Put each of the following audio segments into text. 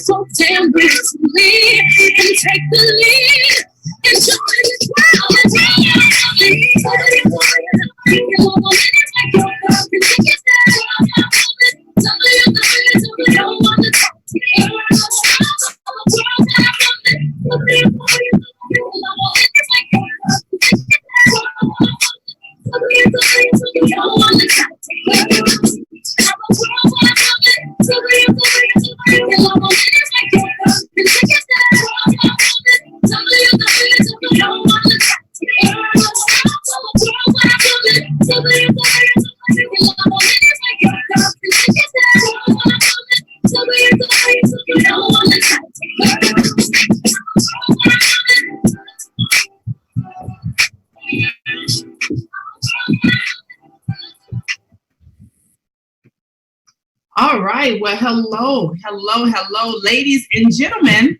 so damn gracefully and take the lead and show me this world and tell me All right. Well, hello, ladies and gentlemen.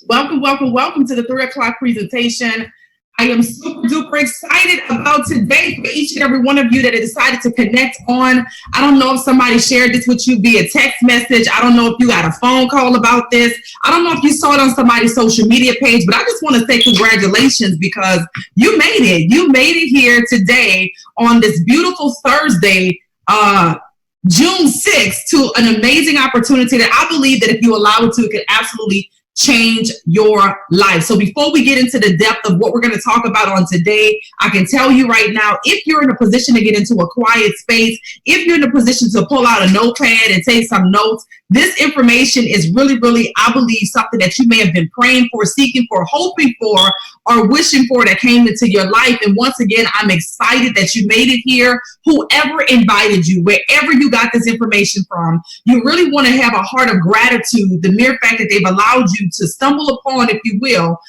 Welcome to the 3 o'clock presentation. I am super duper excited about today for each and every one of you that have decided to connect on. I don't know if somebody shared this with you via text message. I don't know if you got a phone call about this. I don't know if you saw it on somebody's social media page, but I just want to say congratulations because you made it. You made it here today on this beautiful Thursday, June 6th, to an amazing opportunity that I believe that if you allow it to, it could absolutely change your life. So before we get into the depth of what we're going to talk about on today, I can tell you right now, if you're in a position to get into a quiet space, if you're in a position to pull out a notepad and take some notes, this information is really, I believe, something that you may have been praying for, seeking for, hoping for, or wishing for that came into your life. And once again, I'm excited that you made it here. Whoever invited you, wherever you got this information from, you really want to have a heart of gratitude. The mere fact that they've allowed you to stumble upon, if you will,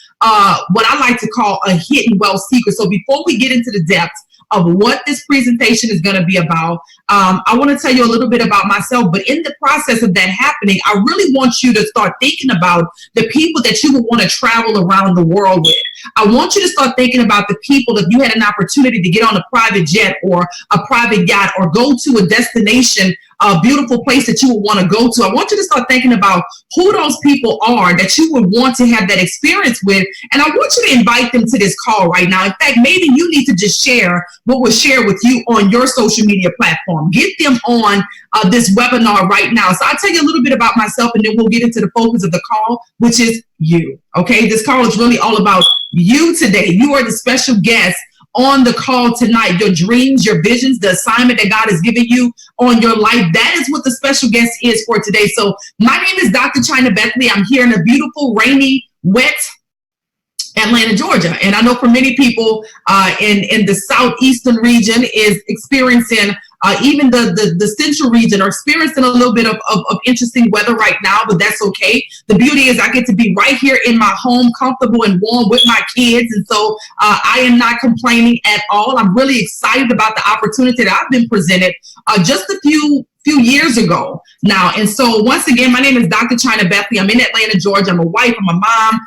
what I like to call a hidden wealth secret. So before we get into the depths of what this presentation is going to be about, I want to tell you a little bit about myself, but in the process of that happening, I really want you to start thinking about the people that you would want to travel around the world with. I want you to start thinking about the people, if you had an opportunity to get on a private jet or a private yacht or go to a destination, a beautiful place that you would want to go to. I want you to start thinking about who those people are that you would want to have that experience with. And I want you to invite them to this call right now. In fact, maybe you need to just share what was shared with you on your social media platform. Get them on this webinar right now. So I'll tell you a little bit about myself and then we'll get into the focus of the call, which is you. Okay, this call is really all about you today. You are the special guest on the call tonight. Your dreams, your visions, the assignment that God has given you on your life. That is what the special guest is for today. So my name is Dr. Chyna Bethley. I'm here in a beautiful, rainy, wet Atlanta, Georgia. And I know for many people in the southeastern region is experiencing even the central region are experiencing a little bit of interesting weather right now, but that's okay. The beauty is I get to be right here in my home, comfortable and warm with my kids. And so I am not complaining at all. I'm really excited about the opportunity that I've been presented just a few years ago now. And so once again, my name is Dr. Chyna Bethley. I'm in Atlanta, Georgia. I'm a wife, I'm a mom,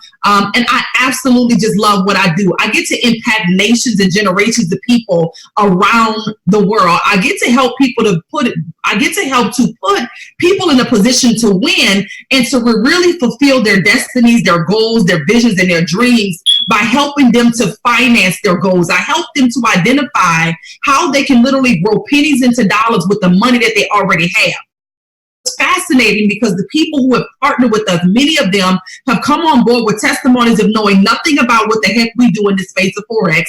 and I absolutely just love what I do. I get to impact nations and generations of people around the world. I get to help people to put people in a position to win and to really fulfill their destinies, their goals, their visions, and their dreams by helping them to finance their goals. I help them to identify how they can literally grow pennies into dollars with the money that they already have. It's fascinating because the people who have partnered with us, many of them have come on board with testimonies of knowing nothing about what the heck we do in the space of Forex,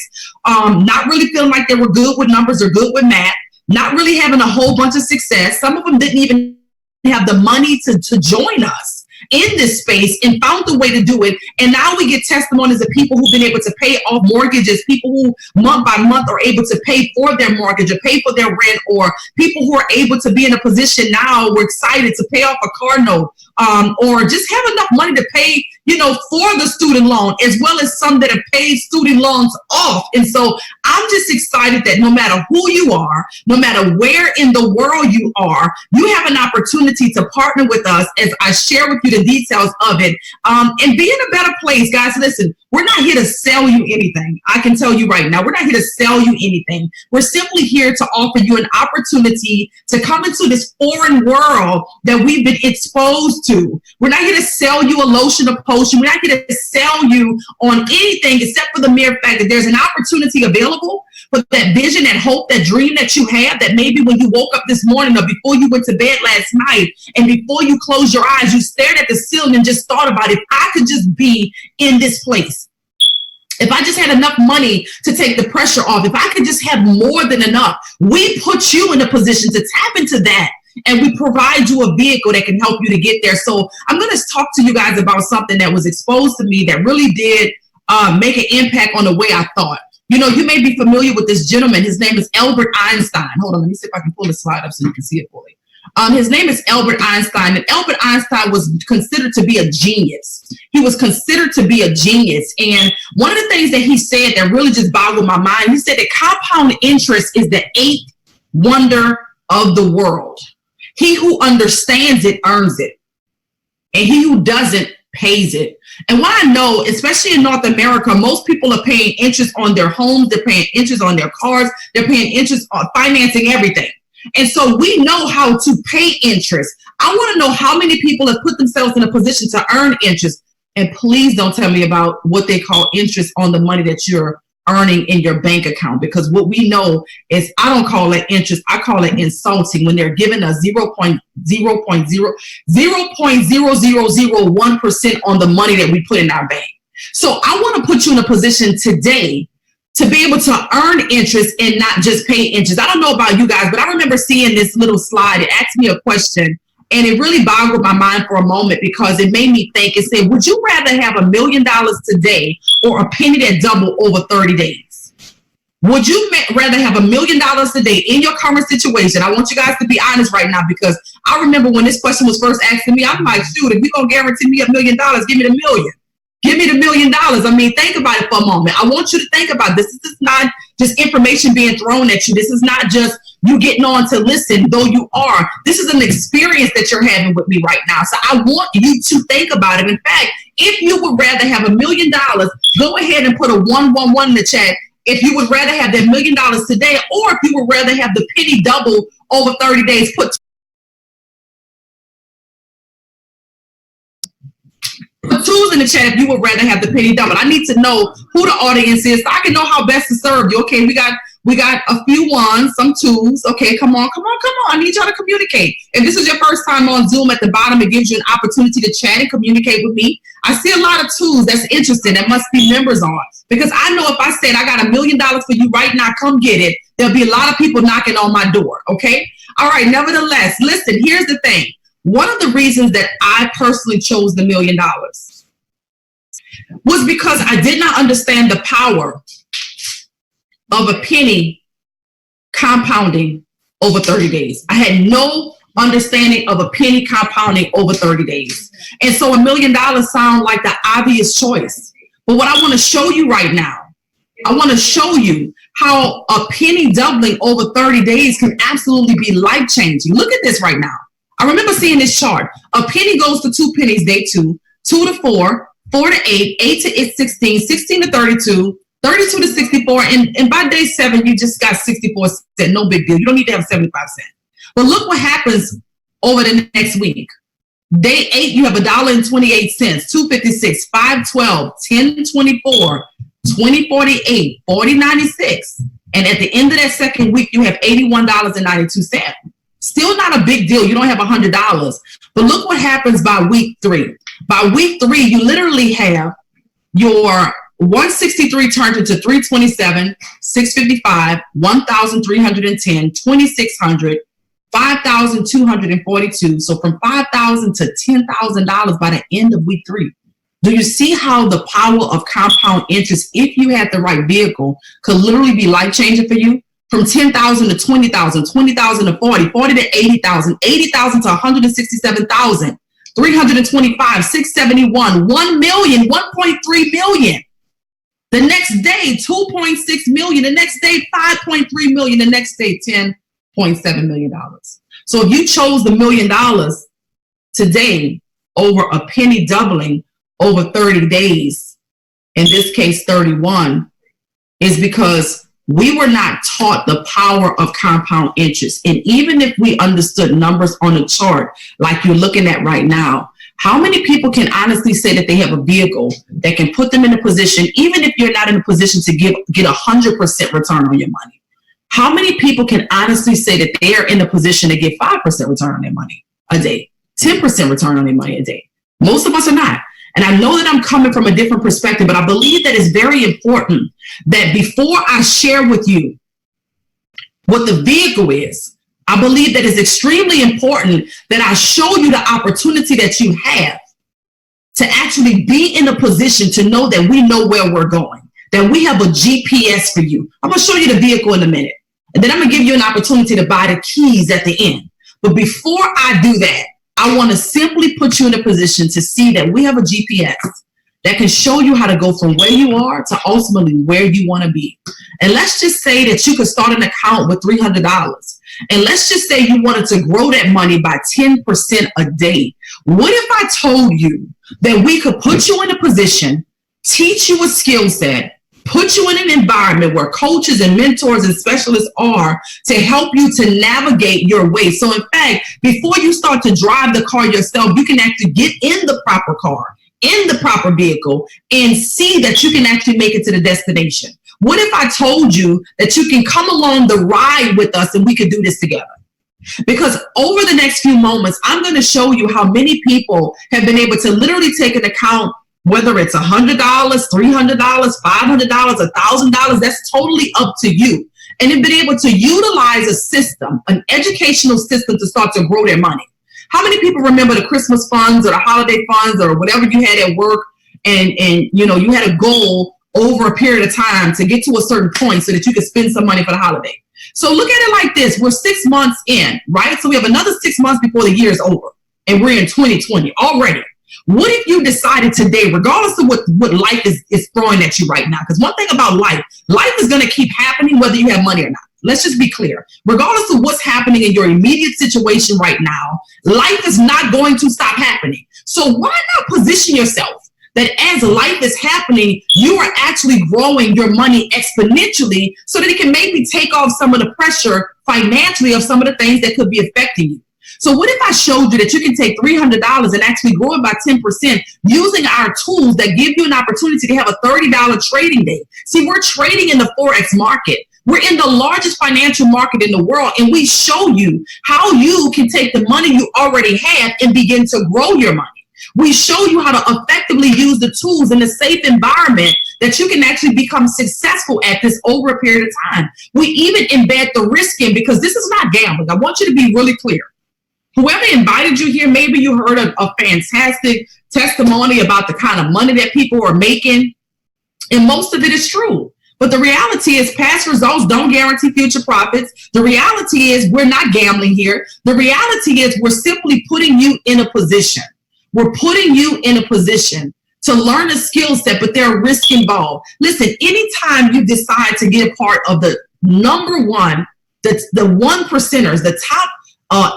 not really feeling like they were good with numbers or good with math, not really having a whole bunch of success. Some of them didn't even have the money to join us in this space and found a way to do it. And now we get testimonies of people who've been able to pay off mortgages, people who month by month are able to pay for their mortgage or pay for their rent, or people who are able to be in a position now, we're excited to pay off a car note, or just have enough money to pay, for the student loan, as well as some that have paid student loans off. And so I'm just excited that no matter who you are, no matter where in the world you are, you have an opportunity to partner with us as I share with you the details of it, and be in a better place. Guys, listen, We're not here to sell you anything. I can tell you right now, we're not here to sell you anything. We're simply here to offer you an opportunity to come into this foreign world that we've been exposed to. We're not here to sell you a lotion or potion. We're not here to sell you on anything except for the mere fact that there's an opportunity available for that vision, that hope, that dream that you have, that maybe when you woke up this morning or before you went to bed last night and before you closed your eyes, you stared at the ceiling and just thought about, if I could just be in this place. If I just had enough money to take the pressure off, if I could just have more than enough, we put you in a position to tap into that. And we provide you a vehicle that can help you to get there. So I'm going to talk to you guys about something that was exposed to me that really did make an impact on the way I thought. You know, you may be familiar with this gentleman. His name is Albert Einstein. Hold on, let me see if I can pull the slide up so you can see it fully. His name is Albert Einstein, and Albert Einstein was considered to be a genius. He was considered to be a genius. And one of the things that he said that really just boggled my mind, he said that compound interest is the eighth wonder of the world. He who understands it earns it, and he who doesn't pays it. And what I know, especially in North America, most people are paying interest on their homes, they're paying interest on their cars, they're paying interest on financing everything. And so we know how to pay interest. I want to know how many people have put themselves in a position to earn interest. And please don't tell me about what they call interest on the money that you're earning in your bank account, because what we know is, I don't call it interest, I call it insulting, when they're giving us 0.0001% on the money that we put in our bank. So I want to put you in a position today to be able to earn interest and not just pay interest. I don't know about you guys, but I remember seeing this little slide. It asked me a question, and it really boggled my mind for a moment, because it made me think. It said, would you rather have $1 million today or a penny that doubled over 30 days? Would you rather have $1 million today in your current situation? I want you guys to be honest right now, because I remember when this question was first asked to me, I'm like, shoot, if you're going to guarantee me $1 million, give me the million. Give me the $1 million. I mean, think about it for a moment. I want you to think about this. This is not just information being thrown at you. This is not just you getting on to listen, though you are. This is an experience that you're having with me right now. So I want you to think about it. In fact, if you would rather have $1 million, go ahead and put a 111 in the chat. If you would rather have that $1 million today, or if you would rather have the penny double over 30 days, put twos in the chat if you would rather have the penny double. I need to know who the audience is so I can know how best to serve you. Okay, we got a few ones, some twos. Okay, come on. I need y'all to communicate. If this is your first time on Zoom, at the bottom, it gives you an opportunity to chat and communicate with me. I see a lot of twos. That's interesting. That must be members on. Because I know if I said I got $1 million for you right now, come get it, there'll be a lot of people knocking on my door. Okay? All right, nevertheless, listen, here's the thing. One of the reasons that I personally chose the $1 million was because I did not understand the power of a penny compounding over 30 days. I had no understanding of a penny compounding over 30 days. And so $1 million sounds like the obvious choice. But what I want to show you right now, I want to show you how a penny doubling over 30 days can absolutely be life-changing. Look at this right now. I remember seeing this chart. A penny goes to 2 pennies day 2, 2 to 4, 4 to 8, 8 to 16, 16 to 32, 32 to 64, and by day 7, you just got 64 cents. No big deal. You don't need to have 75 cents. But look what happens over the next week. Day 8, you have $1.28, 2.56, 5.12, 10.24, 20.48, 40.96, and at the end of that second week, you have $81.92. Still not a big deal. You don't have $100. But look what happens by week 3. By week 3, you literally have your 163 turned into 327, 655, 1,310, 2,600, 5,242. So from $5,000 to $10,000 by the end of week 3. Do you see how the power of compound interest, if you had the right vehicle, could literally be life-changing for you? From 10,000 to 20,000, 20,000 to 40, 40 to 80,000, 80,000 to 167,000, 325, 671, 1 million, 1.3 million. The next day, 2.6 million. The next day, 5.3 million. The next day, $10.7 million. So if you chose the $1 million today over a penny doubling over 30 days, in this case 31, is because we were not taught the power of compound interest. And even if we understood numbers on a chart like you're looking at right now, how many people can honestly say that they have a vehicle that can put them in a position, even if you're not in a position to get 100% return on your money? How many people can honestly say that they are in a position to get 5% return on their money a day, 10% return on their money a day? Most of us are not. And I know that I'm coming from a different perspective, but I believe that it's very important that before I share with you what the vehicle is, I believe that it's extremely important that I show you the opportunity that you have to actually be in a position to know that we know where we're going, that we have a GPS for you. I'm going to show you the vehicle in a minute, and then I'm going to give you an opportunity to buy the keys at the end. But before I do that, I want to simply put you in a position to see that we have a GPS that can show you how to go from where you are to ultimately where you want to be. And let's just say that you could start an account with $300. And let's just say you wanted to grow that money by 10% a day. What if I told you that we could put you in a position, teach you a skill set, put you in an environment where coaches and mentors and specialists are to help you to navigate your way? So in fact, before you start to drive the car yourself, you can actually get in the proper car, in the proper vehicle, and see that you can actually make it to the destination. What if I told you that you can come along the ride with us and we could do this together? Because over the next few moments, I'm going to show you how many people have been able to literally take an account, whether it's $100, $300, $500, $1,000, that's totally up to you. And have been able to utilize a system, an educational system, to start to grow their money. How many people remember the Christmas funds or the holiday funds or whatever you had at work, and you know, you had a goal over a period of time to get to a certain point so that you could spend some money for the holiday? So look at it like this. We're 6 months in, right? So we have another 6 months before the year is over, and we're in 2020 already. What if you decided today, regardless of what life is throwing at you right now? Because one thing about life is going to keep happening whether you have money or not. Let's just be clear. Regardless of what's happening in your immediate situation right now, life is not going to stop happening. So why not position yourself that as life is happening, you are actually growing your money exponentially so that it can maybe take off some of the pressure financially of some of the things that could be affecting you? So what if I showed you that you can take $300 and actually grow it by 10% using our tools that give you an opportunity to have a $30 trading day? See, we're trading in the Forex market. We're in the largest financial market in the world, and we show you how you can take the money you already have and begin to grow your money. We show you how to effectively use the tools in a safe environment that you can actually become successful at this over a period of time. We even embed the risk in, because this is not gambling. I want you to be really clear. Whoever invited you here, maybe you heard a fantastic testimony about the kind of money that people are making, and most of it is true. But the reality is past results don't guarantee future profits. The reality is we're not gambling here. The reality is we're simply putting you in a position. We're putting you in a position to learn a skill set, but there are risks involved. Listen, anytime you decide to get a part of the number one, the one percenters, the top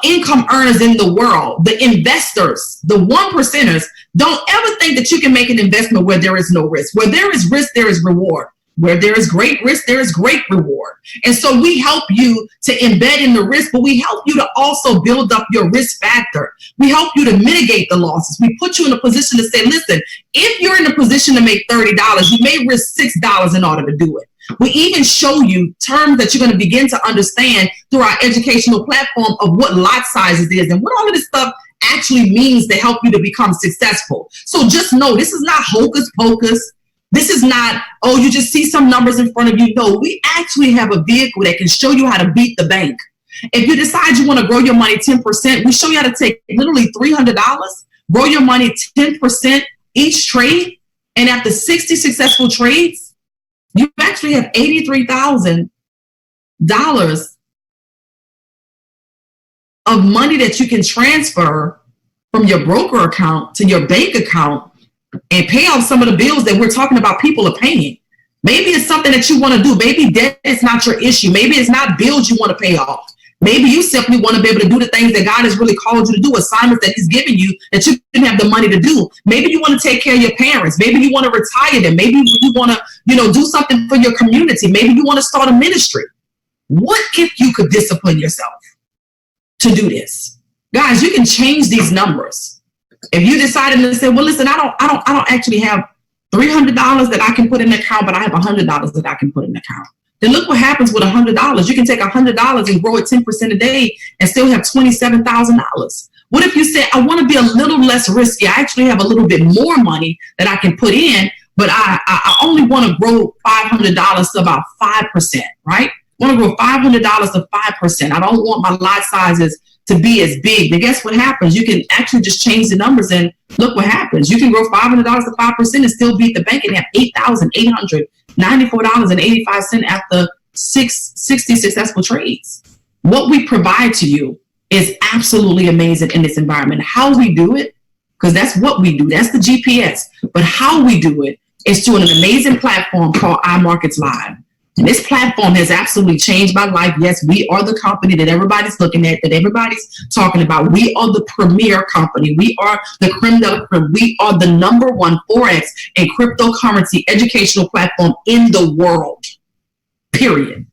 income earners in the world, the investors, the one percenters, don't ever think that you can make an investment where there is no risk. Where there is risk, there is reward. Where there is great risk, there is great reward. And so we help you to embed in the risk, but we help you to also build up your risk factor. We help you to mitigate the losses. We put you in a position to say, listen, if you're in a position to make $30, you may risk $6 in order to do it. We even show you terms that you're going to begin to understand through our educational platform of what lot sizes is and what all of this stuff actually means to help you to become successful. So just know this is not hocus pocus. This is not, oh, you just see some numbers in front of you. No, we actually have a vehicle that can show you how to beat the bank. If you decide you want to grow your money 10%, we show you how to take literally $300, grow your money 10% each trade. And after 60 successful trades, you actually have $83,000 of money that you can transfer from your broker account to your bank account and pay off some of the bills that we're talking about people are paying. Maybe it's something that you want to do. Maybe debt is not your issue. Maybe it's not bills you want to pay off. Maybe you simply want to be able to do the things that God has really called you to do, assignments that he's given you that you didn't have the money to do. Maybe you want to take care of your parents. Maybe you want to retire them. Maybe you want to, do something for your community. Maybe you want to start a ministry. What if you could discipline yourself to do this? Guys, you can change these numbers. If you decided to say, well, listen, I don't actually have $300 that I can put in the account, but I have $100 that I can put in the account. Then look what happens with $100. You can take $100 and grow it 10% a day and still have $27,000. What if you say, I want to be a little less risky? I actually have a little bit more money that I can put in, but I only want to grow $500 to about 5%, right? I want to grow $500 to 5%. I don't want my lot sizes to be as big. Then guess what happens? You can actually just change the numbers and look what happens. You can grow $500 to 5% and still beat the bank and have $8,894.85 after 60 successful trades. What we provide to you is absolutely amazing in this environment. How we do it, because that's what we do. That's the GPS. But how we do it is through an amazing platform called iMarkets Live. And this platform has absolutely changed my life. Yes, we are the company that everybody's looking at, that everybody's talking about. We are the premier company. We are the creme de la creme. We are the #1 Forex and cryptocurrency educational platform in the world. Period.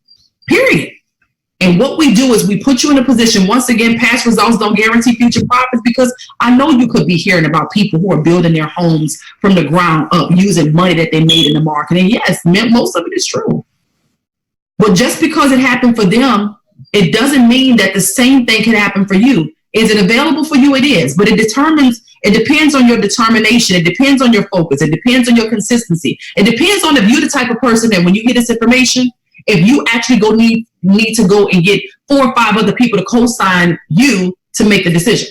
And what we do is we put you in a position, once again, past results don't guarantee future profits, because I know you could be hearing about people who are building their homes from the ground up using money that they made in the market. And yes, most of it is true. But just because it happened for them, it doesn't mean that the same thing can happen for you. Is it available for you? It is, but it depends on your determination. It depends on your focus. It depends on your consistency. It depends on if you're the type of person that when you get this information, if you actually need to go and get 4 or 5 other people to co-sign you to make the decision.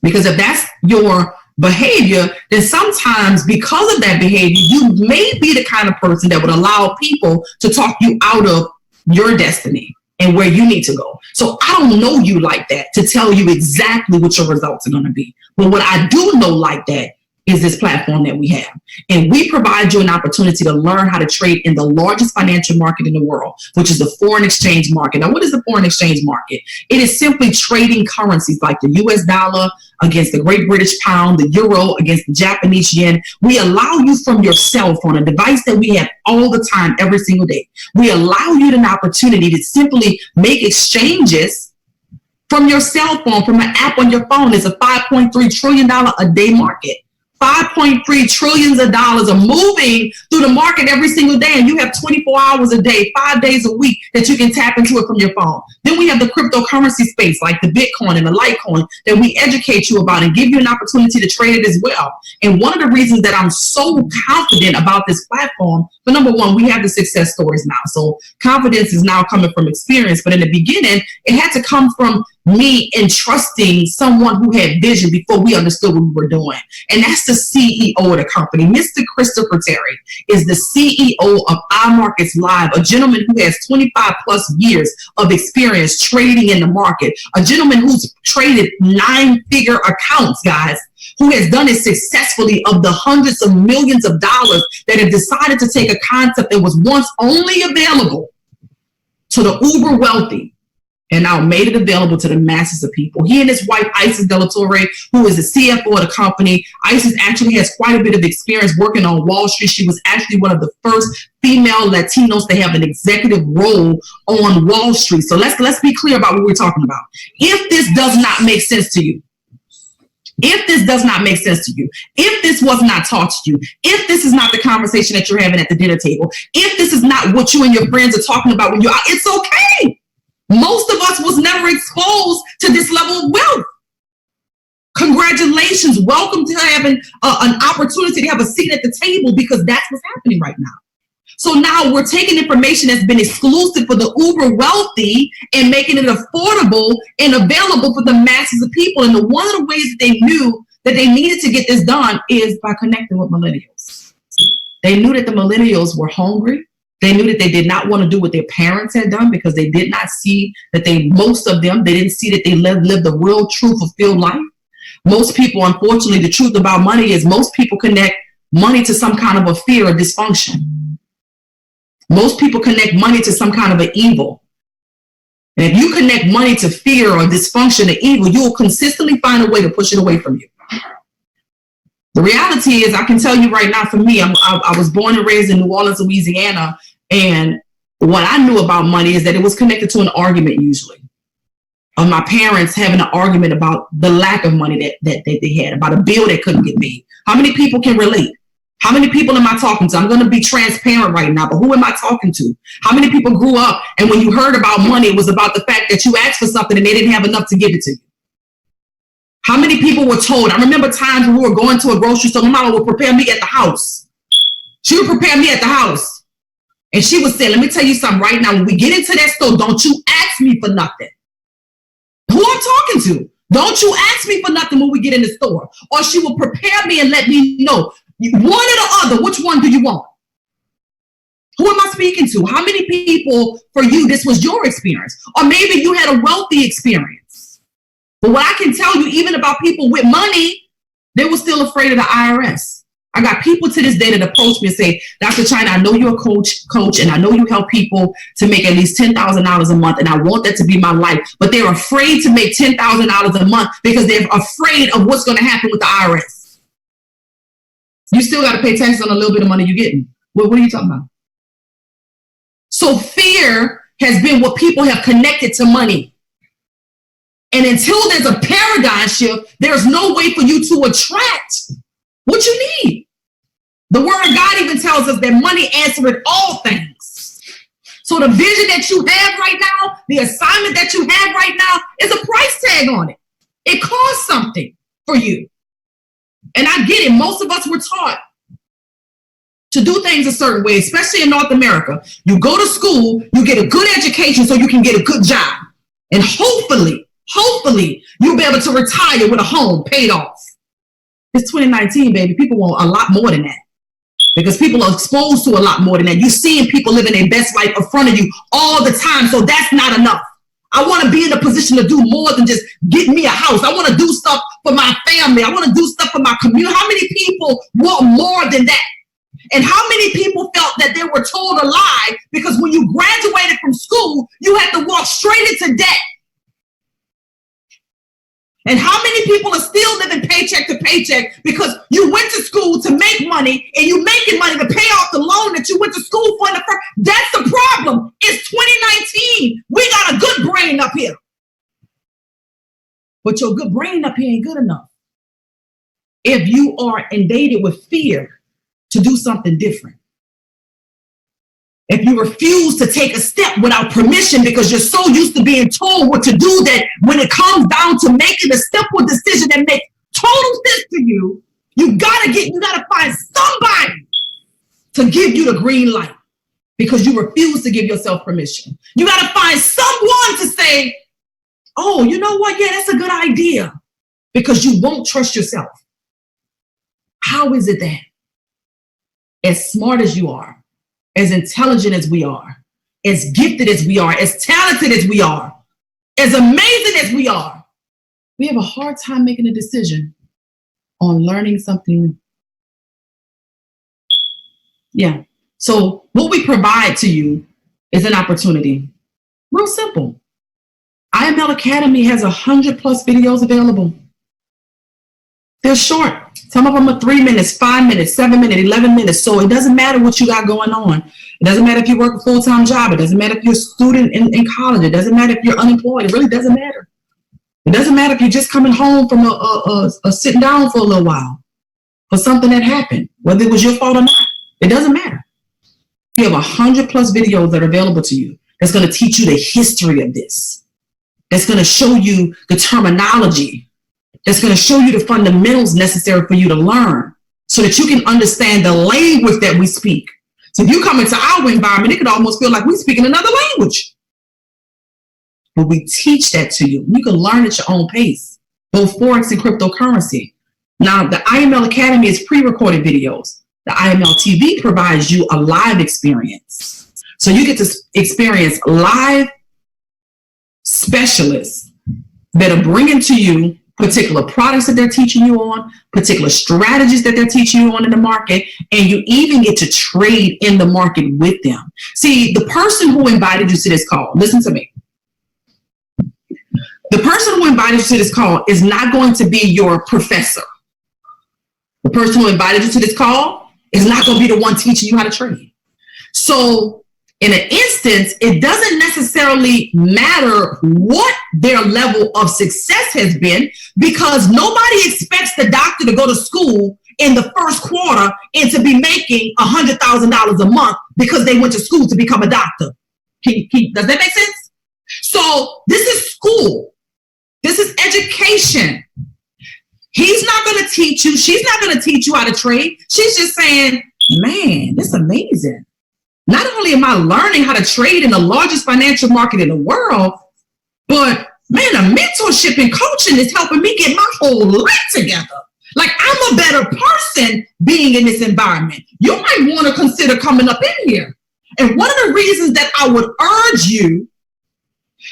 Because if that's your behavior, then sometimes because of that behavior, you may be the kind of person that would allow people to talk you out of your destiny and where you need to go. So I don't know you like that to tell you exactly what your results are going to be. But what I do know like that is this platform that we have. And we provide you an opportunity to learn how to trade in the largest financial market in the world, which is the foreign exchange market. Now, what is the foreign exchange market? It is simply trading currencies like the US dollar against the Great British pound, the euro against the Japanese yen. We allow you from your cell phone, a device that we have all the time, every single day. We allow you an opportunity to simply make exchanges from your cell phone, from an app on your phone. It's a $5.3 trillion a day market. $5.3 trillion are moving through the market every single day, and you have 24 hours a day, 5 days a week that you can tap into it from your phone. Then we have the cryptocurrency space like the Bitcoin and the Litecoin that we educate you about and give you an opportunity to trade it as well. And one of the reasons that I'm so confident about this platform, but number one, we have the success stories now. So confidence is now coming from experience, but in the beginning, it had to come from me entrusting someone who had vision before we understood what we were doing. And that's the CEO of the company. Mr. Christopher Terry is the CEO of iMarkets Live, a gentleman who has 25 plus years of experience trading in the market, a gentleman who's traded 9-figure accounts, guys, who has done it successfully, of the hundreds of millions of dollars that have decided to take a concept that was once only available to the uber wealthy and now made it available to the masses of people. He and his wife, Isis De La Torre, who is the CFO of the company. Isis actually has quite a bit of experience working on Wall Street. She was actually one of the first female Latinos to have an executive role on Wall Street. So let's be clear about what we're talking about. If this does not make sense to you, if this does not make sense to you, if this was not taught to you, if this is not the conversation that you're having at the dinner table, if this is not what you and your friends are talking about when you're out, it's okay. Most of us was never exposed to this level of wealth. Congratulations. Welcome to having an opportunity to have a seat at the table, because that's what's happening right now. So now we're taking information that's been exclusive for the uber wealthy and making it affordable and available for the masses of people. And one of the ways that they knew that they needed to get this done is by connecting with millennials. They knew that the millennials were hungry. They knew that they did not want to do what their parents had done, because they did not see that most of them didn't see that they lived a real, true, fulfilled life. Most people, unfortunately, the truth about money is most people connect money to some kind of a fear or dysfunction. Most people connect money to some kind of an evil. And if you connect money to fear or dysfunction or evil, you will consistently find a way to push it away from you. The reality is, I can tell you right now, for me, I was born and raised in New Orleans, Louisiana, and what I knew about money is that it was connected to an argument usually. Of my parents having an argument about the lack of money that they had, about a bill that couldn't get paid. How many people can relate? How many people am I talking to? I'm going to be transparent right now, but who am I talking to? How many people grew up and when you heard about money, it was about the fact that you asked for something and they didn't have enough to give it to you? How many people were told? I remember times when we were going to a grocery store, my mama would prepare me at the house. She would prepare me at the house. And she would say, let me tell you something right now. When we get into that store, don't you ask me for nothing. Who I'm talking to? Don't you ask me for nothing when we get in the store. Or she will prepare me and let me know, one or the other, which one do you want? Who am I speaking to? How many people for you, this was your experience? Or maybe you had a wealthy experience. But what I can tell you, even about people with money, they were still afraid of the IRS. I got people to this day that approach me and say, Dr. Chyna, I know you're a coach, and I know you help people to make at least $10,000 a month, and I want that to be my life. But they're afraid to make $10,000 a month because they're afraid of what's going to happen with the IRS. You still got to pay taxes on a little bit of money you're getting. What are you talking about? So fear has been what people have connected to money. And until there's a paradigm shift, there's no way for you to attract what you need. The word of God even tells us that money answereth all things. So the vision that you have right now, the assignment that you have right now, is a price tag on it. It costs something for you. And I get it. Most of us were taught to do things a certain way, especially in North America. You go to school, you get a good education so you can get a good job. And hopefully, you'll be able to retire with a home paid off. It's 2019, baby. People want a lot more than that because people are exposed to a lot more than that. You're seeing people living their best life in front of you all the time. So that's not enough. I want to be in a position to do more than just get me a house. I want to do stuff for my family. I want to do stuff for my community. How many people want more than that? And how many people felt that they were told a lie because when you graduated from school, you had to walk straight into debt? And how many people are still living paycheck to paycheck because you went to school to make money and you making money to pay off the loan that you went to school for in the first? That's the problem. It's 2019. We got a good brain up here. But your good brain up here ain't good enough. If you are invaded with fear to do something different. If you refuse to take a step without permission because you're so used to being told what to do that when it comes down to making a simple decision that makes total sense to you, you gotta find somebody to give you the green light because you refuse to give yourself permission. You gotta find someone to say, oh, you know what? Yeah, that's a good idea, because you won't trust yourself. How is it that as smart as you are, as intelligent as we are, as gifted as we are, as talented as we are, as amazing as we are, we have a hard time making a decision on learning something? Yeah. So what we provide to you is an opportunity. Real simple. IML Academy has 100+ videos available. They're short. Some of them are 3 minutes, 5 minutes, 7 minutes, 11 minutes. So it doesn't matter what you got going on. It doesn't matter if you work a full-time job. It doesn't matter if you're a student in college. It doesn't matter if you're unemployed. It really doesn't matter. It doesn't matter if you're just coming home from a sitting down for a little while for something that happened, whether it was your fault or not. It doesn't matter. You have 100+ videos that are available to you that's going to teach you the history of this. That's going to show you the terminology. That's going to show you the fundamentals necessary for you to learn so that you can understand the language that we speak. So if you come into our environment, it could almost feel like we speak in another language. But we teach that to you. You can learn at your own pace, both Forex and cryptocurrency. Now, the IML Academy is pre-recorded videos. The IML TV provides you a live experience. So you get to experience live specialists that are bringing to you particular products that they're teaching you on, particular strategies that they're teaching you on in the market, and you even get to trade in the market with them. See, the person who invited you to this call, listen to me. The person who invited you to this call is not going to be your professor. The person who invited you to this call is not going to be the one teaching you how to trade. So in an instance, it doesn't necessarily matter what their level of success has been, because nobody expects the doctor to go to school in the first quarter and to be making $100,000 a month because they went to school to become a doctor. Does that make sense? So this is school. This is education. He's not going to teach you. She's not going to teach you how to trade. She's just saying, man, this is amazing. Not only am I learning how to trade in the largest financial market in the world, but man, the mentorship and coaching is helping me get my whole life together. Like, I'm a better person being in this environment. You might want to consider coming up in here. And one of the reasons that I would urge you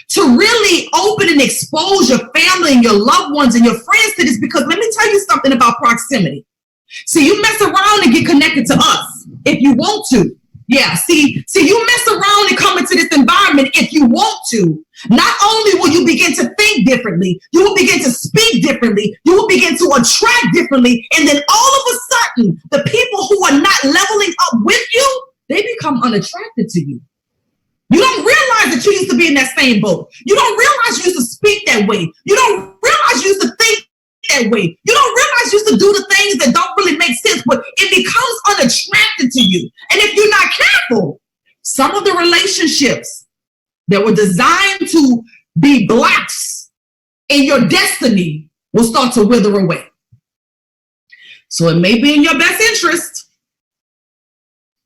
to really open and expose your family and your loved ones and your friends to this, because let me tell you something about proximity. See, you mess around and get connected to us if you want to. Yeah, see, you mess around and come into this environment if you want to. Not only will you begin to think differently, you will begin to speak differently, you will begin to attract differently, and then all of a sudden, the people who are not leveling up with you, they become unattracted to you. You don't realize that you used to be in that same boat. You don't realize you used to speak that way. You don't realize you used to think that way. You don't realize you used to do the things that don't really make sense, but it becomes unattractive to you. And if you're not careful, some of the relationships that were designed to be blocks in your destiny will start to wither away. So it may be in your best interest.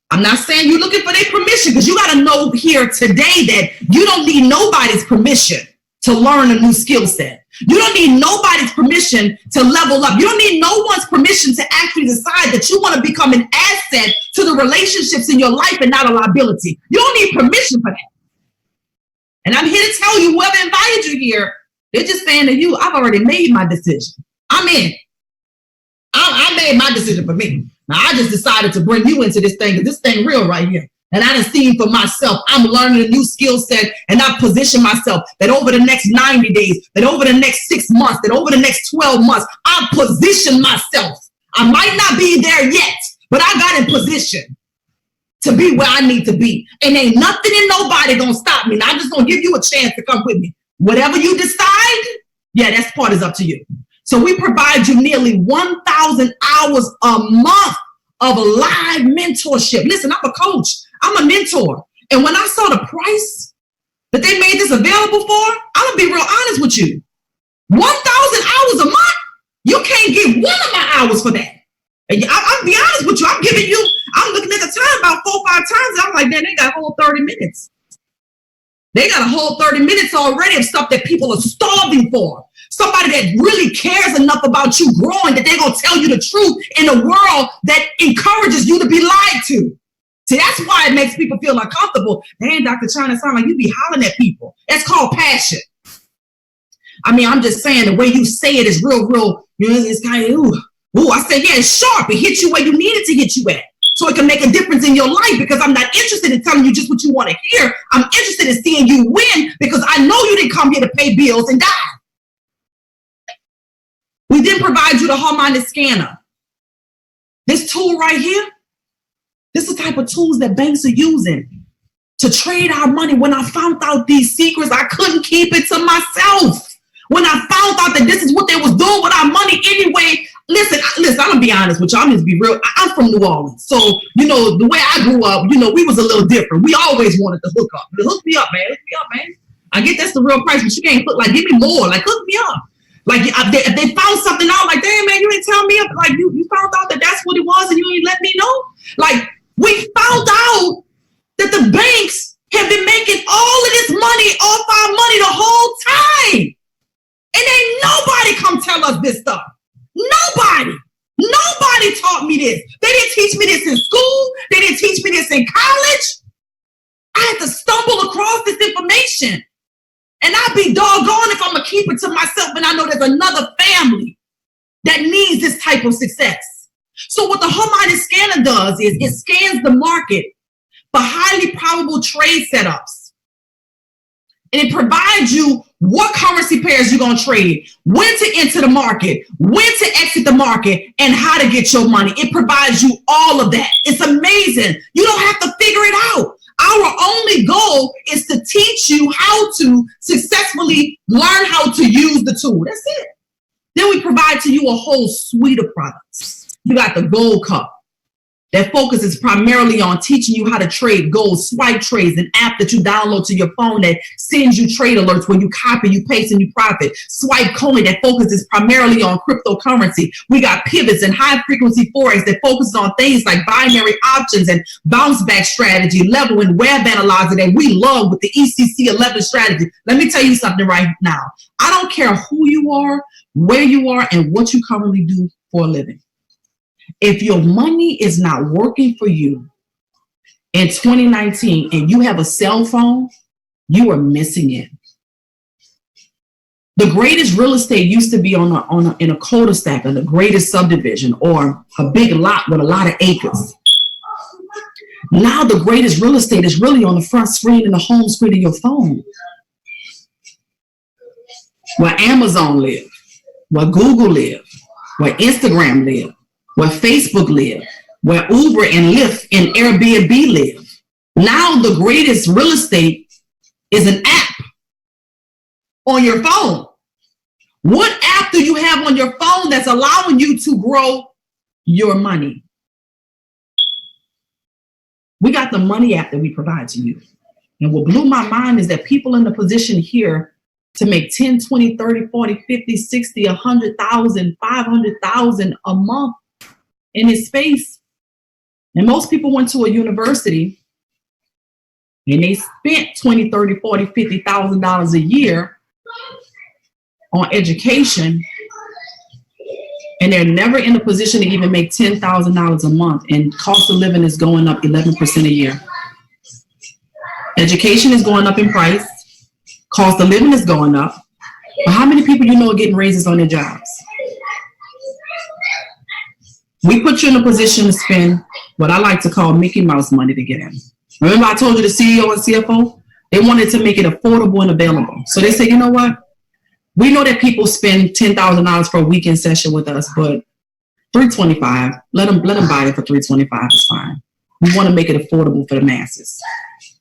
I'm not saying you're looking for their permission, because you got to know here today that you don't need nobody's permission to learn a new skill set. You don't need nobody's permission to level up. You don't need no one's permission to actually decide that you want to become an asset to the relationships in your life and not a liability. You don't need permission for that. And I'm here to tell you, whoever invited you here, they're just saying to you, I've already made my decision. I'm in. I made my decision for me. Now, I just decided to bring you into this thing, because this thing real right here. And I done seen for myself, I'm learning a new skill set, and I position myself that over the next 90 days, that over the next 6 months, that over the next 12 months, I position myself. I might not be there yet, but I got in position to be where I need to be. And ain't nothing and nobody gonna stop me. Now, I'm just gonna give you a chance to come with me. Whatever you decide, yeah, that part is up to you. So we provide you nearly 1,000 hours a month of live mentorship. Listen, I'm a coach. I'm a mentor. And when I saw the price that they made this available for, I'm going to be real honest with you. 1,000 hours a month? You can't get one of my hours for that. And I'll be honest with you. I'm looking at the time about 4 or 5 times. And I'm like, man, they got a whole 30 minutes. They got a whole 30 minutes already of stuff that people are starving for. Somebody that really cares enough about you growing that they're going to tell you the truth in a world that encourages you to be lied to. See, that's why it makes people feel uncomfortable. Damn, Dr. Chyna, sound like you be hollering at people. That's called passion. I mean, I'm just saying the way you say it is real, you know, it's kind of, ooh. I said, yeah, it's sharp. It hits you where you need it to hit you at. So it can make a difference in your life, because I'm not interested in telling you just what you want to hear. I'm interested in seeing you win, because I know you didn't come here to pay bills and die. We then provide you the hard-minded scanner. This tool right here, this is the type of tools that banks are using to trade our money. When I found out these secrets, I couldn't keep it to myself. When I found out that this is what they was doing with our money anyway, listen, I'm going to be honest with you. I'm going to be real. I'm from New Orleans. So, you know, the way I grew up, you know, we was a little different. We always wanted to hook up. Hook me up, man. Hook me up, man. I get that's the real price, but you can't hook, like, give me more. Like, hook me up. Like, if they found something out, like, damn, man, you ain't tell me, like, you found out that that's what it was and you ain't let me know? Like, we found out that the banks have been making all of this money off our money the whole time. And ain't nobody come tell us this stuff. Nobody taught me this. They didn't teach me this in school. They didn't teach me this in college. I had to stumble across this information. And I'd be doggone if I'm going to keep it to myself when I know there's another family that needs this type of success. So what the hard-minded scanner does is it scans the market for highly probable trade setups. And it provides you what currency pairs you're going to trade, when to enter the market, when to exit the market, and how to get your money. It provides you all of that. It's amazing. You don't have to figure it out. Our only goal is to teach you how to successfully learn how to use the tool. That's it. Then we provide to you a whole suite of products. You got the Gold Cup that focuses primarily on teaching you how to trade gold, swipe trades, an app that you download to your phone that sends you trade alerts when you copy, you paste, and you profit. Swipe Coin that focuses primarily on cryptocurrency. We got pivots and high frequency forex that focuses on things like binary options and bounce back strategy, level and web analyzer that we love with the ECC 11 strategy. Let me tell you something right now. I don't care who you are, where you are, and what you currently do for a living. If your money is not working for you in 2019 and you have a cell phone, you are missing it. The greatest real estate used to be in a cul-de-sac or the greatest subdivision or a big lot with a lot of acres. Now the greatest real estate is really on the front screen and the home screen of your phone. Where Amazon live, where Google live, where Instagram live, where Facebook live, where Uber and Lyft and Airbnb live. Now the greatest real estate is an app on your phone. What app do you have on your phone that's allowing you to grow your money? We got the money app that we provide to you. And what blew my mind is that people in the position here to make 10, 20, 30, 40, 50, 60, 100,000, 500,000 a month in his space. And most people went to a university and they spent 20, 30, 40, $50,000 a year on education. And they're never in a position to even make $10,000 a month. And cost of living is going up 11% a year. Education is going up in price. Cost of living is going up. But how many people you know are getting raises on their jobs? We put you in a position to spend what I like to call Mickey Mouse money to get in. Remember I told you the CEO and CFO? They wanted to make it affordable and available. So they said, you know what? We know that people spend $10,000 for a weekend session with us, but $325, let them buy it for $325 is fine. We want to make it affordable for the masses.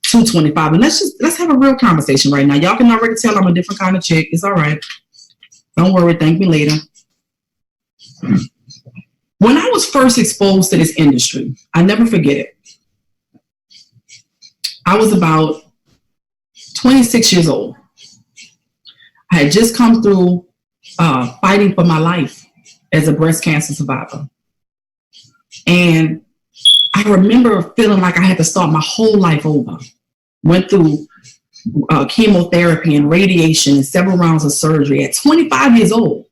$225, and let's have a real conversation right now. Y'all can already tell I'm a different kind of chick. It's all right. Don't worry, thank me later. When I was first exposed to this industry, I never forget it. I was about 26 years old. I had just come through fighting for my life as a breast cancer survivor. And I remember feeling like I had to start my whole life over. Went through chemotherapy and radiation and several rounds of surgery at 25 years old.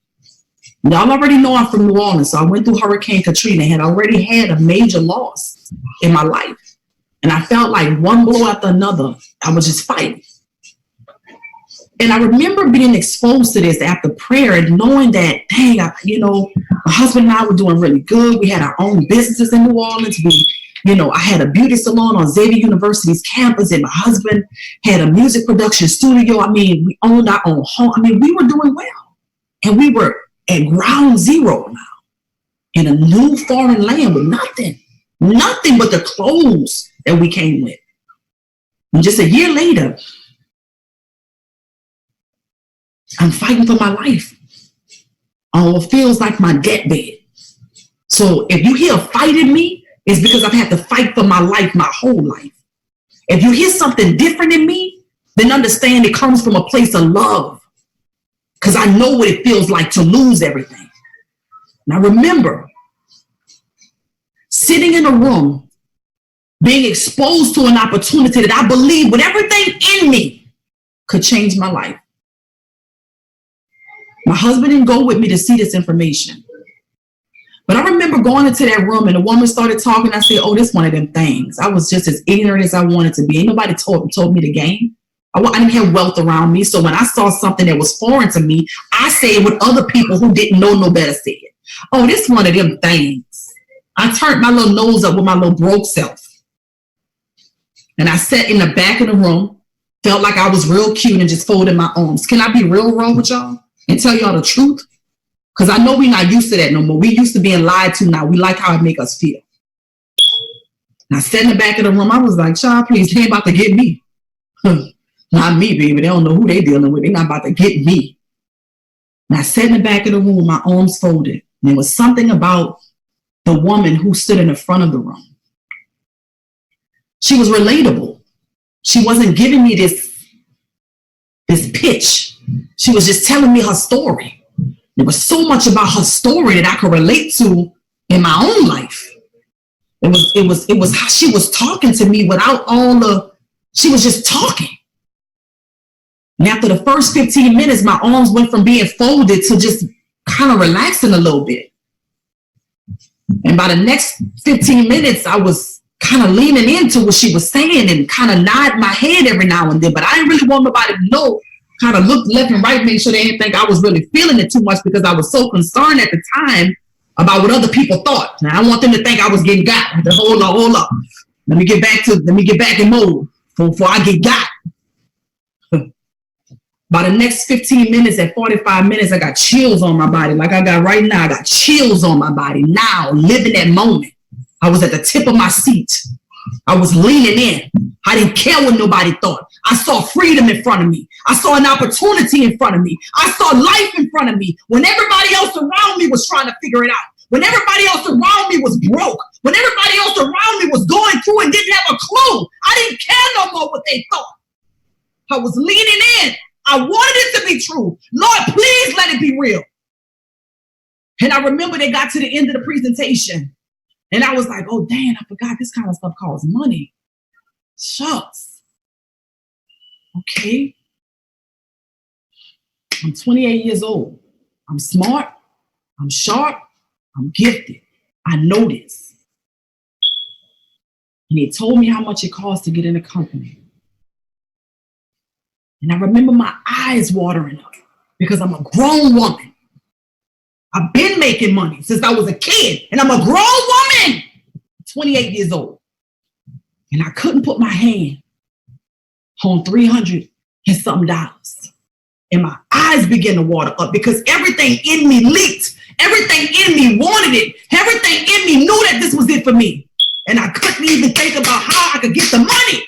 Y'all already know I'm from New Orleans, so I went through Hurricane Katrina, had already had a major loss in my life. And I felt like one blow after another, I was just fighting. And I remember being exposed to this after prayer and knowing that, dang, my husband and I were doing really good. We had our own businesses in New Orleans. I had a beauty salon on Xavier University's campus, and my husband had a music production studio. We owned our own home. We were doing well. And we were at ground zero now in a new foreign land with nothing but the clothes that we came with. And just a year later, I'm fighting for my life on what feels like my deathbed. So if you hear fighting me, it's because I've had to fight for my life my whole life. If you hear something different in me, then understand it comes from a place of love. Because I know what it feels like to lose everything. Now remember, sitting in a room, being exposed to an opportunity that I believe with everything in me could change my life. My husband didn't go with me to see this information. But I remember going into that room and the woman started talking. I said, oh, this one of them things. I was just as ignorant as I wanted to be. Ain't nobody told me the game. I didn't have wealth around me. So when I saw something that was foreign to me, I said what other people who didn't know no better said. Oh, this one of them things. I turned my little nose up with my little broke self. And I sat in the back of the room Felt like I was real cute and just folded my arms. Can I be real wrong with y'all and tell y'all the truth? Because I know we're not used to that no more. We used to being lied to now. We like how it make us feel. And I sat in the back of the room. I was like, child, please, they ain't about to get me. Not me, baby. They don't know who they dealing with. They're not about to get me. And I sat in the back of the room, my arms folded. And there was something about the woman who stood in the front of the room. She was relatable. She wasn't giving me this pitch. She was just telling me her story. There was so much about her story that I could relate to in my own life. It was how she was talking to me without she was just talking. And after the first 15 minutes, my arms went from being folded to just kind of relaxing a little bit. And by the next 15 minutes, I was kind of leaning into what she was saying and kind of nod my head every now and then. But I didn't really want nobody to know. Kind of looked left and right, make sure they didn't think I was really feeling it too much because I was so concerned at the time about what other people thought. Now, I want them to think I was getting got. Hold up. Let me get back in mode before I get got. By the next 15 minutes, at 45 minutes, I got chills on my body. Like I got right now, I got chills on my body now, living that moment. I was at the tip of my seat. I was leaning in. I didn't care what nobody thought. I saw freedom in front of me. I saw an opportunity in front of me. I saw life in front of me. When everybody else around me was trying to figure it out. When everybody else around me was broke. When everybody else around me was going through and didn't have a clue. I didn't care no more what they thought. I was leaning in. I wanted it to be true. Lord, please let it be real. And I remember they got to the end of the presentation. And I was like, oh, damn, I forgot this kind of stuff costs money. Shucks. Okay. I'm 28 years old. I'm smart. I'm sharp. I'm gifted. I know this. And they told me how much it costs to get in a company. And I remember my eyes watering up because I'm a grown woman. I've been making money since I was a kid, and I'm a grown woman, 28 years old. And I couldn't put my hand on $300 and something. And my eyes began to water up because everything in me leaked. Everything in me wanted it. Everything in me knew that this was it for me. And I couldn't even think about how I could get the money.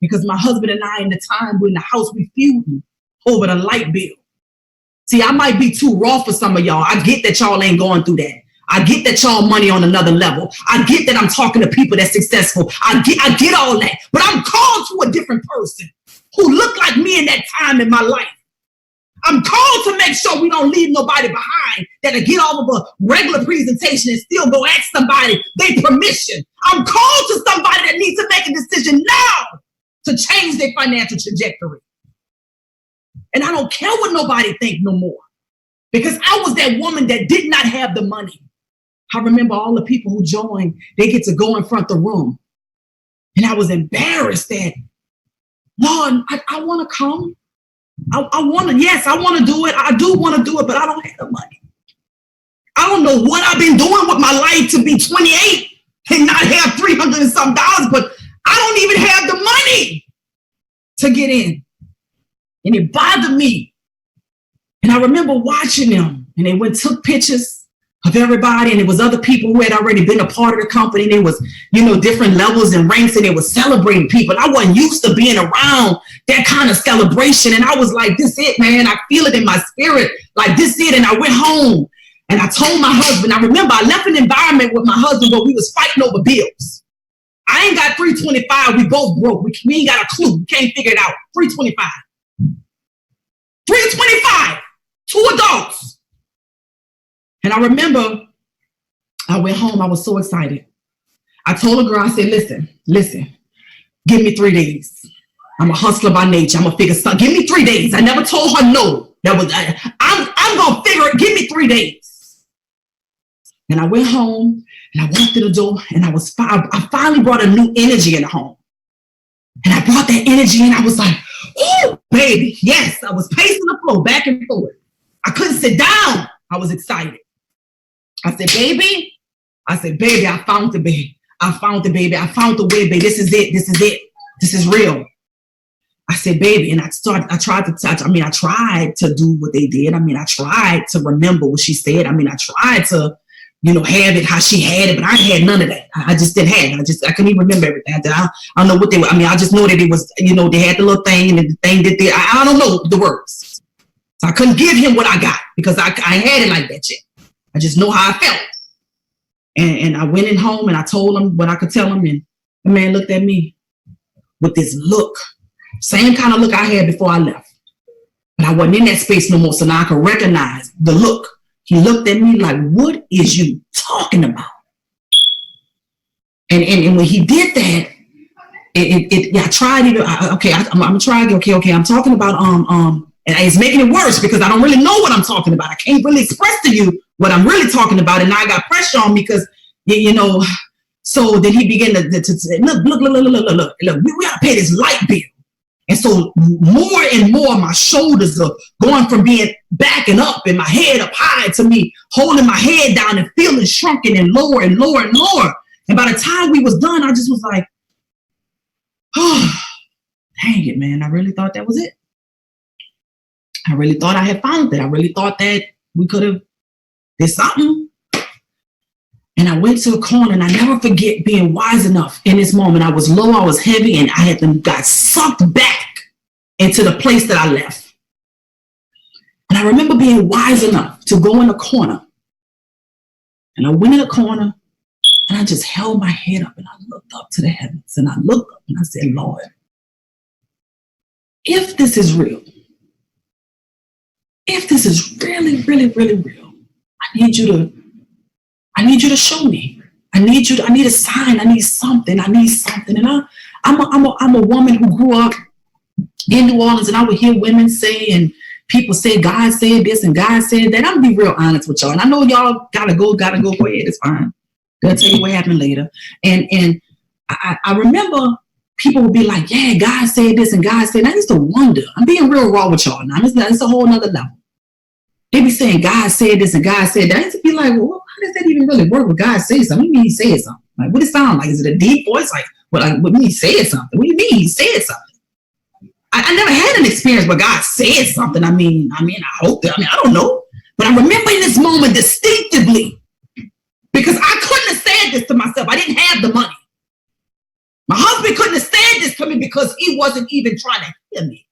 Because my husband and I, in the time, were in the house, we feuding over the light bill. See, I might be too raw for some of y'all. I get that y'all ain't going through that. I get that y'all money on another level. I get that I'm talking to people that's successful. I get all that. But I'm called to a different person who looked like me in that time in my life. I'm called to make sure we don't leave nobody behind that'll get off of a regular presentation and still go ask somebody their permission. I'm called to somebody that needs to make a decision now to change their financial trajectory. And I don't care what nobody think no more. Because I was that woman that did not have the money. I remember all the people who joined, they get to go in front of the room. And I was embarrassed that, Lord, I want to come. I want to, yes, I want to do it. I do want to do it, but I don't have the money. I don't know what I've been doing with my life to be 28 and not have $300 and some dollars, but I don't even have the money to get in. And it bothered me. And I remember watching them, and they took pictures of everybody, and it was other people who had already been a part of the company. There was, different levels and ranks, and they were celebrating people. I wasn't used to being around that kind of celebration. And I was like, this it, man. I feel it in my spirit. Like, this it. And I went home, and I told my husband. I remember I left an environment with my husband where we was fighting over bills. I ain't got $325. We both broke. We ain't got a clue. We can't figure it out. $325. $325. 2 adults. And I remember I went home. I was so excited. I told a girl, I said, listen, give me 3 days. I'm a hustler by nature. I'm a figure stuff. Give me 3 days. I never told her no. I'm going to figure it. Give me 3 days. And I went home and I walked through the door, and I finally brought a new energy in the home. And I brought that energy, and I was like, oh, baby. Yes, I was pacing the floor back and forth. I couldn't sit down. I was excited. I said, baby, I found the baby. I found the baby. I found the way, baby. This is it. This is it. This is real. I said, baby, and I tried to do what they did. I tried to remember what she said. I tried to, have it how she had it, but I had none of that. I just didn't have it. I couldn't even remember everything. I don't know what they were. I just know that it was, they had the little thing and the thing that they, I don't know the words. So I couldn't give him what I got because I had it like that yet. I just know how I felt. And I went in home and I told him what I could tell him. And the man looked at me with this look, same kind of look I had before I left. But I wasn't in that space no more. So now I could recognize the look. He looked at me like, what is you talking about? And when he did that, I tried it. I'm gonna try again. Okay. I'm talking about, and it's making it worse because I don't really know what I'm talking about. I can't really express to you what I'm really talking about. And now I got pressure on me because, so then he began to say, look, we gotta pay this light bill. And so more and more my shoulders are going from being backing up and my head up high to me holding my head down and feeling shrunken and lower and lower and lower. And by the time we was done, I just was like, oh, dang it, man. I really thought that was it. I really thought I had found it. I really thought that we could have did something. And I went to a corner and I never forget being wise enough in this moment. I was low, I was heavy, and I got sucked back into the place that I left. And I remember being wise enough to go in a corner. And I went in a corner and I just held my head up and I looked up to the heavens and I looked up and I said, Lord, if this is real, if this is really, really, really real, I need you to show me. I need a sign. I need something. And I'm a woman who grew up in New Orleans, and I would hear women say, and people say, God said this and God said that. I'm gonna be real honest with y'all. And I know y'all gotta go ahead. It's fine. They'll tell you what happened later. And I remember people would be like, yeah, God said this and God said that. I used to wonder. I'm being real raw with y'all now. It's a whole nother level. They be saying God said this and God said that. I used to be like, well, how does that even really work when God says something? What do you mean he said something? Like, what does it sound like? Is it a deep voice? Like, what do you mean he said something? What do you mean he said something? I never had an experience where God said something. I hope that, I don't know. But I remember in this moment distinctively, because I couldn't have said this to myself. I didn't have the money. My husband couldn't have said this to me because he wasn't even trying to hear me.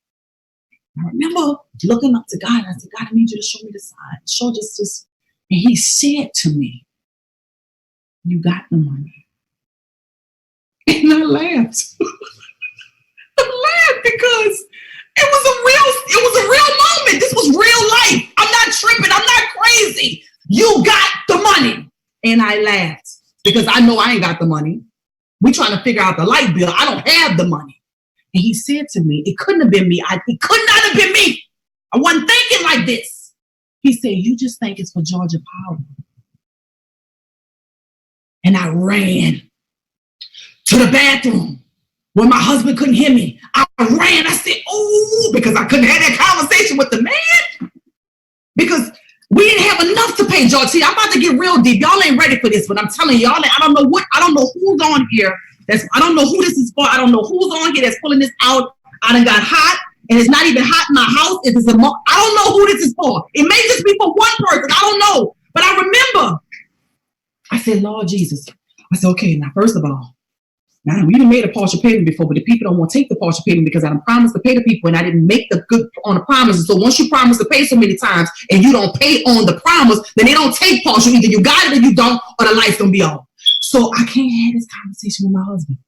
I remember looking up to God and I said, God, I need you to show me the sign. Show just. And he said to me, you got the money. And I laughed. I laughed because it was a real moment. This was real life. I'm not tripping. I'm not crazy. You got the money. And I laughed because I know I ain't got the money. We trying to figure out the light bill. I don't have the money. And he said to me, it couldn't have been me. It could not have been me. I wasn't thinking like this. He said, you just think it's for Georgia Power. And I ran to the bathroom where my husband couldn't hear me. I ran. I said, oh, because I couldn't have that conversation with the man. Because we didn't have enough to pay Georgia. See, I'm about to get real deep. Y'all ain't ready for this, but I'm telling y'all, I don't know who's on here. I don't know who this is for. I don't know who's on here that's pulling this out. I done got hot, and it's not even hot in my house. I don't know who this is for. It may just be for one person. I don't know. But I remember, I said, Lord Jesus. I said, okay, now, first of all, now we done made a partial payment before, but the people don't want to take the partial payment because I done promised to pay the people, and I didn't make the good on the promises. So once you promise to pay so many times, and you don't pay on the promise, then they don't take partial. Either you got it or you don't, or the lights gonna be off. So I can't have this conversation with my husband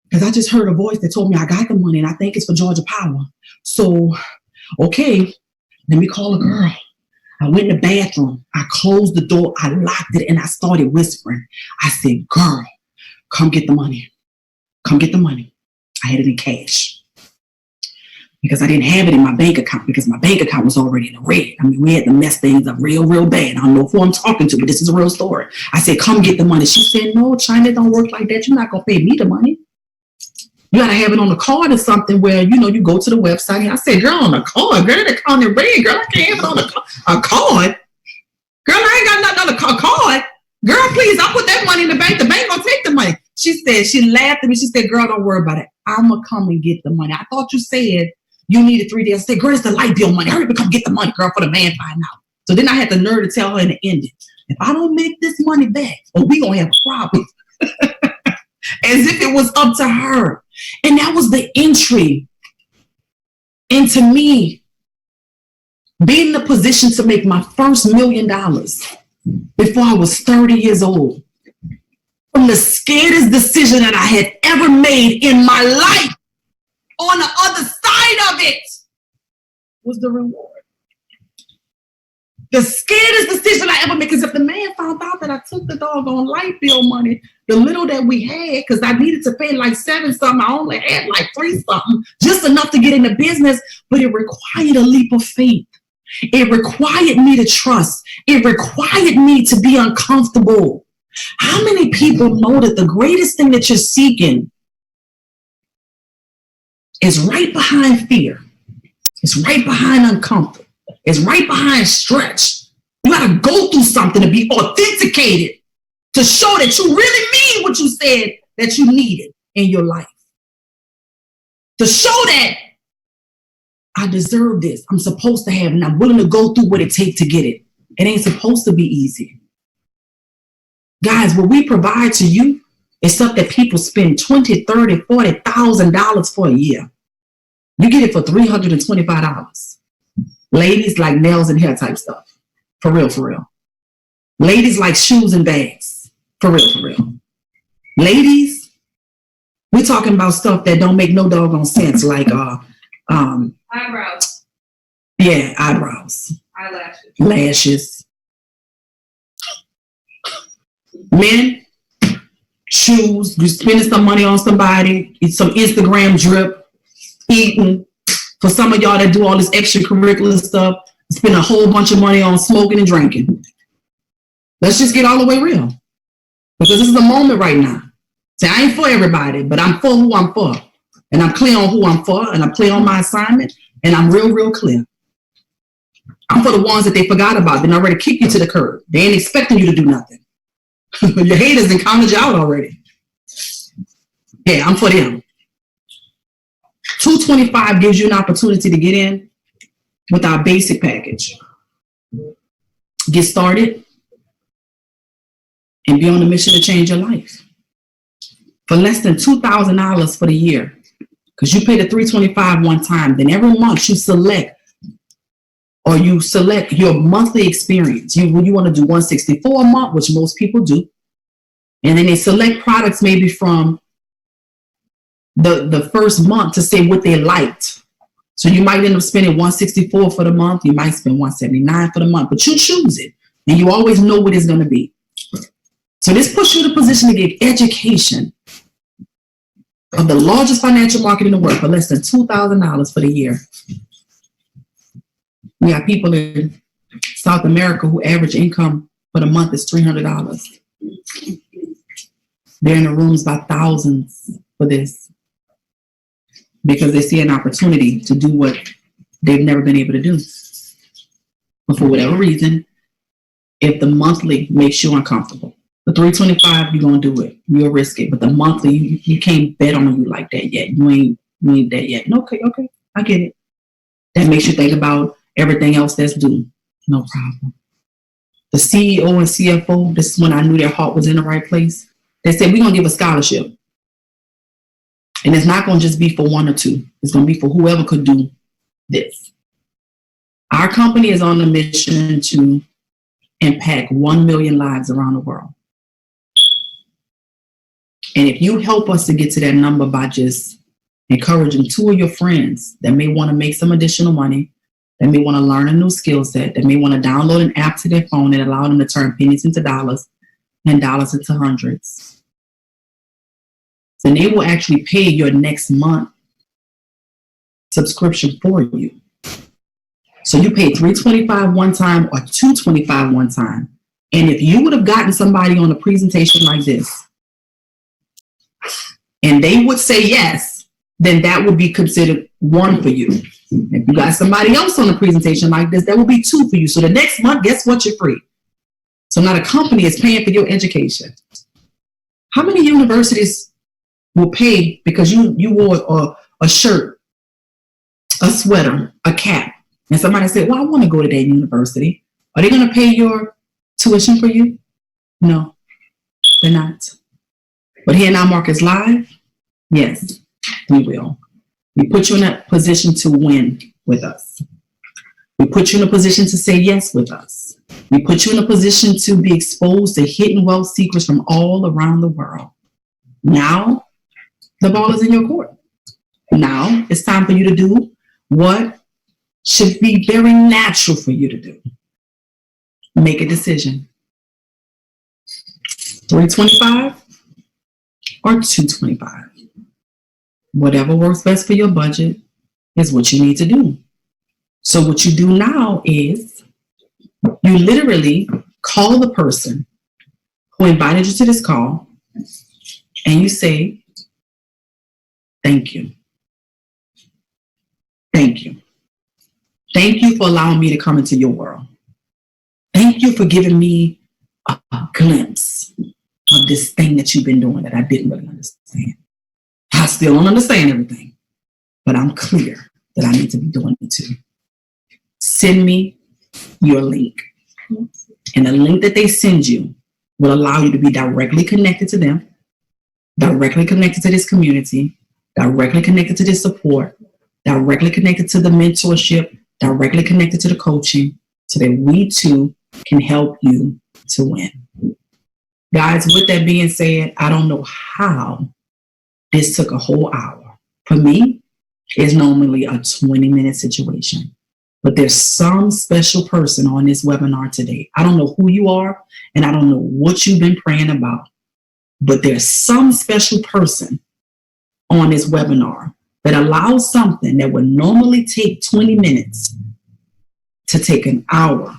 because I just heard a voice that told me I got the money and I think it's for Georgia Power. So, okay, let me call a girl. I went in the bathroom. I closed the door. I locked it and I started whispering. I said, girl, come get the money. Come get the money. I had it in cash because I didn't have it in my bank account because my bank account was already in the red. We had to mess things up real, real bad. I don't know who I'm talking to, but this is a real story. I said, come get the money. She said, no, Chyna, don't work like that. You're not going to pay me the money. You got to have it on the card or something where, you go to the website. And I said, girl, on the card. Girl, the card in red. Girl, I can't have it on a card. Girl, I ain't got nothing on a card. Girl, please, I'll put that money in the bank. The bank going to take the money. She laughed at me. She said, girl, don't worry about it. I'm going to come and get the money. I thought you said you needed 3 days. I said, girl, it's the light bill money. Hurry up and come get the money, girl, for the man find out. So then I had the nerve to tell her in the ending, if I don't make this money back, we going to have a problem. As if it was up to her. And that was the entry into me being in a position to make my first $1 million before I was 30 years old. From the scariest decision that I had ever made in my life, on the other side of it was the reward. The scariest decision I ever made, because if the man found out that I took the doggone light bill money, the little that we had, because I needed to pay like 7 something, I only had like 3 something, just enough to get in the business, but it required a leap of faith. It required me to trust. It required me to be uncomfortable. How many people know that the greatest thing that you're seeking is right behind fear? It's right behind uncomfortable. It's right behind stretch. You got to go through something to be authenticated, to show that you really mean what you said that you needed in your life. To show that I deserve this. I'm supposed to have it, and I'm willing to go through what it takes to get it. It ain't supposed to be easy. Guys, what we provide to you is stuff that people spend $20,000, $30,000, $40,000 for a year. You get it for $325. Ladies like nails and hair type stuff. For real, for real. Ladies like shoes and bags. For real, for real. Ladies, we're talking about stuff that don't make no doggone sense, like eyebrows. Yeah, eyebrows. Eyelashes. Lashes. Men, shoes, you spending some money on somebody, some Instagram drip, eating. For some of y'all that do all this extracurricular stuff, spend a whole bunch of money on smoking and drinking. Let's just get all the way real. Because this is a moment right now. See, I ain't for everybody, but I'm for who I'm for. And I'm clear on who I'm for, and I'm clear on my assignment, and I'm real, real clear. I'm for the ones that they forgot about. They already kicked you to the curb. They ain't expecting you to do nothing. Your haters done counted you out already. Yeah, I'm for them. $225 gives you an opportunity to get in with our basic package. Get started and be on a mission to change your life. For less than $2,000 for the year, because you pay the $325 one time, then every month you select your monthly experience. You want to do $164 a month, which most people do. And then they select products maybe from the first month to say what they liked. So you might end up spending $164 for the month. You might spend $179 for the month, but you choose it. And you always know what it's going to be. So this puts you in a position to get education of the largest financial market in the world for less than $2,000 for the year. We have people in South America who average income for the month is $300. They're in the rooms by thousands for this because they see an opportunity to do what they've never been able to do. But for whatever reason, if the monthly makes you uncomfortable, the $325, you're going to do it. You'll risk it. But the monthly, you can't bet on you like that yet. You ain't that yet. Okay, I get it. That makes you think about everything else that's due. No problem. The CEO and CFO, this is when I knew their heart was in the right place. They said, we're going to give a scholarship. And it's not going to just be for 1 or 2. It's going to be for whoever could do this. Our company is on a mission to impact 1 million lives around the world. And if you help us to get to that number by just encouraging 2 of your friends that may want to make some additional money, that may want to learn a new skill set, that may want to download an app to their phone and allow them to turn pennies into dollars and dollars into hundreds, then they will actually pay your next month subscription for you. So you pay $325 one time or $225 one time. And if you would have gotten somebody on a presentation like this, and they would say yes, then that would be considered 1 for you. If you got somebody else on a presentation like this, that will be 2 for you. So the next month, guess what? You're free. So now the company is paying for your education. How many universities will pay because you wore a shirt, a sweater, a cap, and somebody said, well, I want to go to that university. Are they going to pay your tuition for you? No, they're not. But here in our Markets Live, yes, we will. We put you in a position to win with us. We put you in a position to say yes with us. We put you in a position to be exposed to hidden wealth secrets from all around the world. Now, the ball is in your court. Now, it's time for you to do what should be very natural for you to do. Make a decision. 325 or 225. Whatever works best for your budget is what you need to do. So what you do now is you literally call the person who invited you to this call and you say, thank you. Thank you. Thank you for allowing me to come into your world. Thank you for giving me a glimpse of this thing that you've been doing that I didn't really understand. I still don't understand everything, but I'm clear that I need to be doing it too. Send me your link. And the link that they send you will allow you to be directly connected to them, directly connected to this community, directly connected to this support, directly connected to the mentorship, directly connected to the coaching, so that we too can help you to win. Guys, with that being said, I don't know how this took a whole hour. For me, it's normally a 20-minute situation. But there's some special person on this webinar today. I don't know who you are, and I don't know what you've been praying about. But there's some special person on this webinar that allows something that would normally take 20 minutes to take an hour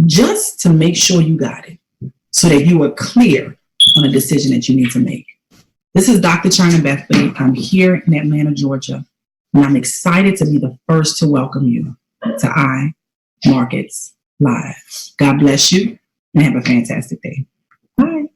just to make sure you got it, so that you are clear on a decision that you need to make. This is Dr. Chyna Bethley. I'm here in Atlanta, Georgia, and I'm excited to be the first to welcome you to I Markets Live. God bless you and have a fantastic day. Bye.